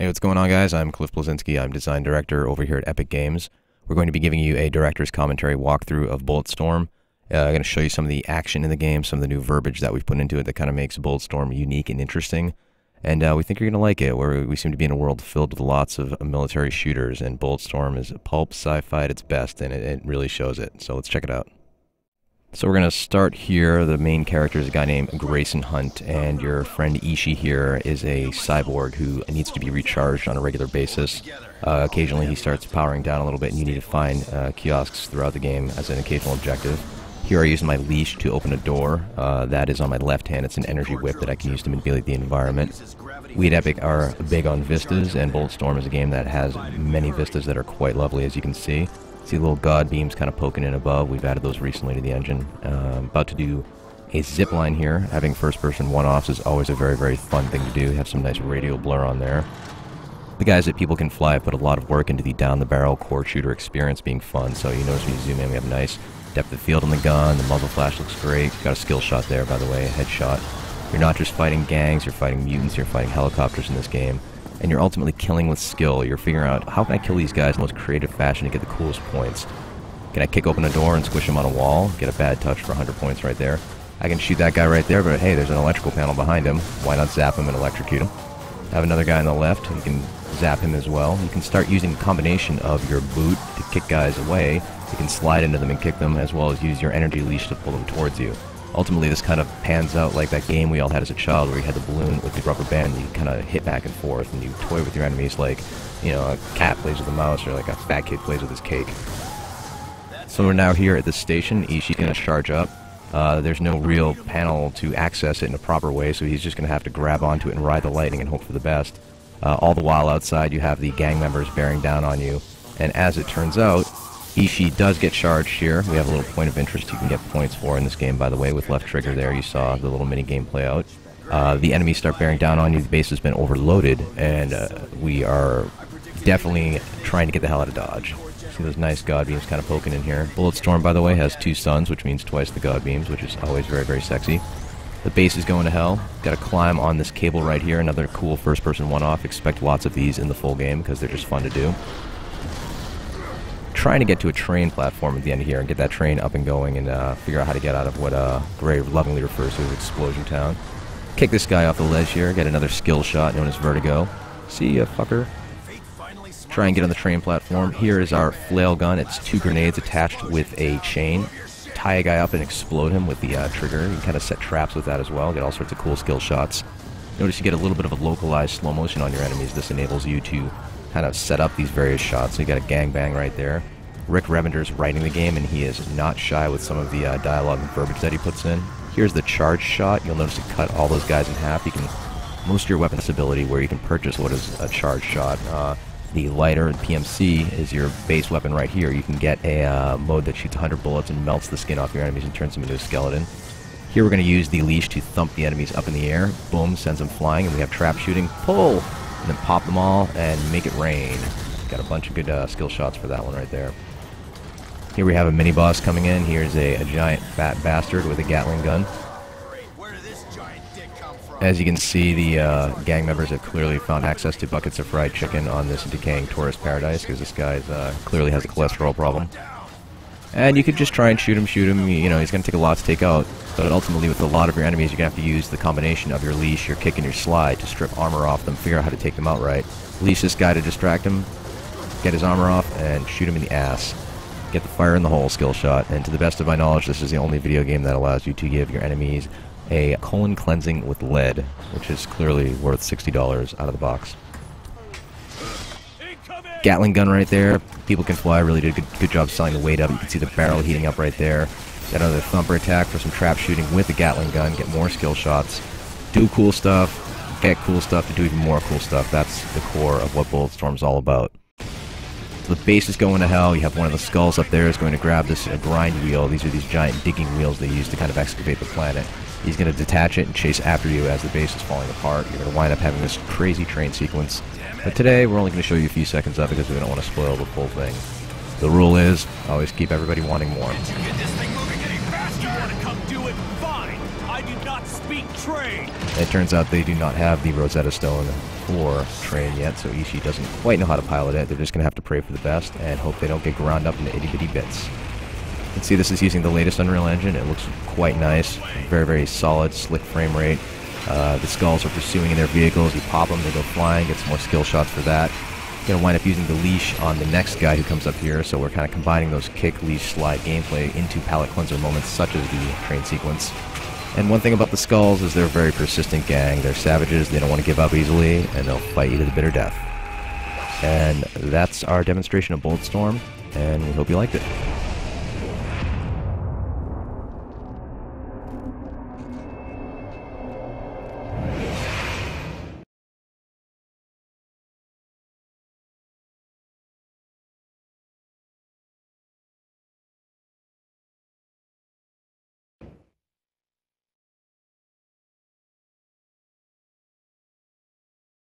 Hey, what's going on, guys? I'm Cliff Blazinski. I'm design director over here at Epic Games. We're going to be giving you a director's commentary walkthrough of Bulletstorm. I'm going to show you some of the action in the game, some of the new verbiage that we've put into it that kind of makes Bulletstorm unique and interesting. And we think you're going to like it, where we seem to be in a world filled with lots of military shooters, and Bulletstorm is pulp sci-fi at its best, and it really shows it. So let's check it out. So we're going to start here. The main character is a guy named Grayson Hunt, and your friend Ishii here is a cyborg who needs to be recharged on a regular basis. Occasionally he starts powering down a little bit, and you need to find kiosks throughout the game as an occasional objective. Here I use my leash to open a door. That is on my left hand. It's an energy whip that I can use to manipulate the environment. We at Epic are big on vistas, and Bulletstorm is a game that has many vistas that are quite lovely, as you can see. See little god beams kind of poking in above. We've added those recently to the engine. About to do a zip line here. Having first-person one-offs is always a very, very fun thing to do. Have some nice radial blur on there. The guys at People Can Fly have put a lot of work into the down-the-barrel core shooter experience being fun. So you notice when you zoom in, we have nice depth of field on the gun. The muzzle flash looks great. Got a skill shot there, by the way, a headshot. You're not just fighting gangs, you're fighting mutants, you're fighting helicopters in this game. And you're ultimately killing with skill. You're figuring out, how can I kill these guys in the most creative fashion to get the coolest points? Can I kick open a door and squish him on a wall? Get a bad touch for 100 points right there. I can shoot that guy right there, but hey, there's an electrical panel behind him. Why not zap him and electrocute him? Have another guy on the left, you can zap him as well. You can start using a combination of your boot to kick guys away. You can slide into them and kick them, as well as use your energy leash to pull them towards you. Ultimately, this kind of pans out like that game we all had as a child where you had the balloon with the rubber band and you kind of hit back and forth and you toy with your enemies like, you know, a cat plays with a mouse or like a fat kid plays with his cake. So we're now here at the station. Ishii's going to charge up. There's no real panel to access it in a proper way, so he's just going to have to grab onto it and ride the lightning and hope for the best. All the while outside you have the gang members bearing down on you, and as it turns out, Ishii does get charged here. We have a little point of interest you can get points for in this game, by the way, with left trigger there. You saw the little mini game play out. The enemies start bearing down on you. The base has been overloaded, and we are definitely trying to get the hell out of Dodge. See those nice god beams kind of poking in here. Bulletstorm, by the way, has 2 suns, which means twice the god beams, which is always very, very sexy. The base is going to hell. Got to climb on this cable right here. Another cool first-person one-off. Expect lots of these in the full game because they're just fun to do. Trying to get to a train platform at the end here and get that train up and going and figure out how to get out of what Gray lovingly refers to as Explosion Town. Kick this guy off the ledge here, get another skill shot known as Vertigo. See ya, fucker. Try and get on the train platform. Here is our flail gun. It's 2 grenades attached with a chain. Tie a guy up and explode him with the trigger. You can kind of set traps with that as well, get all sorts of cool skill shots. Notice you get a little bit of a localized slow motion on your enemies. This enables you to kind of set up these various shots. So you got a gangbang right there. Rick Revender's writing the game, and he is not shy with some of the dialogue and verbiage that he puts in. Here's the charge shot. You'll notice it cut all those guys in half. You can most of your weapons ability where you can purchase what is a charge shot. The lighter, PMC, is your base weapon right here. You can get a mode that shoots 100 bullets and melts the skin off your enemies and turns them into a skeleton. Here we're going to use the leash to thump the enemies up in the air. Boom, sends them flying, and we have trap shooting. Pull! And then pop them all and make it rain. Got a bunch of good skill shots for that one right there. Here we have a mini-boss coming in. Here's a giant fat bastard with a Gatling gun. As you can see, the gang members have clearly found access to buckets of fried chicken on this decaying tourist paradise because this guy clearly has a cholesterol problem. And you could just try and shoot him, you know, he's going to take a lot to take out. But ultimately, with a lot of your enemies, you're going to have to use the combination of your leash, your kick, and your slide to strip armor off them, figure out how to take them out right. Leash this guy to distract him, get his armor off, and shoot him in the ass. Get the fire in the hole skill shot. And to the best of my knowledge, this is the only video game that allows you to give your enemies a colon cleansing with lead, which is clearly worth $60 out of the box. Gatling gun right there. People Can Fly really did a good job selling the weight up. You can see the barrel heating up right there. Got another thumper attack for some trap shooting with the Gatling gun. Get more skill shots. Do cool stuff. Get cool stuff to do even more cool stuff. That's the core of what Bulletstorm's all about. So the base is going to hell. You have one of the skulls up there is going to grab this grind wheel. These are these giant digging wheels they use to kind of excavate the planet. He's going to detach it and chase after you as the base is falling apart. You're going to wind up having this crazy train sequence. But today, we're only going to show you a few seconds of it because we don't want to spoil the full thing. The rule is, always keep everybody wanting more. Did you get this thing moving any faster? You want to come do it? Fine. I I do not speak train. It turns out they do not have the Rosetta Stone for train yet, so Ishii doesn't quite know how to pilot it. They're just going to have to pray for the best and hope they don't get ground up into itty-bitty bits. You can see this is using the latest Unreal Engine. It looks quite nice. Very, very solid, slick frame rate. The skulls are pursuing in their vehicles. You pop them, they go flying, get some more skill shots for that. Going to wind up using the leash on the next guy who comes up here, so we're kind of combining those kick, leash, slide gameplay into palate cleanser moments such as the train sequence. And one thing about the skulls is they're a very persistent gang. They're savages, they don't want to give up easily, and they'll fight you to the bitter death. And that's our demonstration of Bulletstorm, and we hope you liked it.